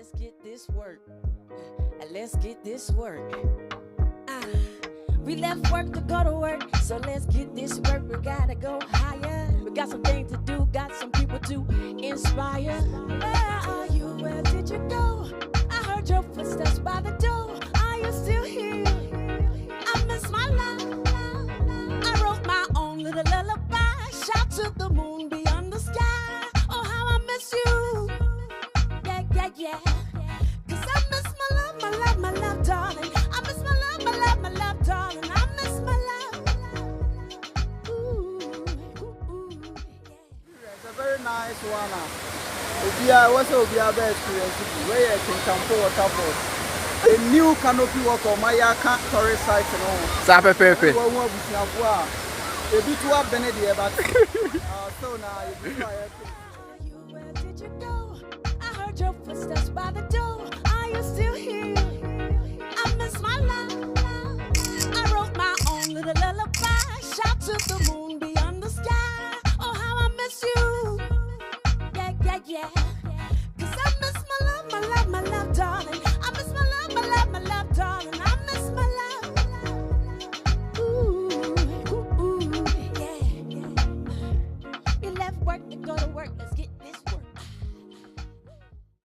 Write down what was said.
let's get this work. Let's get this work. We left work to go to work, so let's get this work. We gotta go higher. We got some things to do, got some people to inspire. Where are you? Where did you go? I heard your footsteps by the door. Are you still here? I miss my love. I wrote my own little lullaby. Shout to the moon beyond the sky. Oh, how I miss you. Yeah, yeah, yeah. Cause I miss my love, my love, my love, darling. I miss my love, my love, my love, darling. I miss my love. Ooh, ooh, yeah. It's a very nice one. Obia, what's Obia experience? Where Kintampo Waterfalls. A new canopy walk on Mayaka tourist site and all. Sape pepe. A bit too Benedia, but so now you Where did you go? I heard your footsteps by the door. Are you still here? I miss my love. I wrote my own little lullaby. Shout to the moon beyond the sky. Oh, how I miss you. Yeah, yeah, yeah. Cause I miss my love, my love, my love, darling. I miss my love, my love, my love, darling.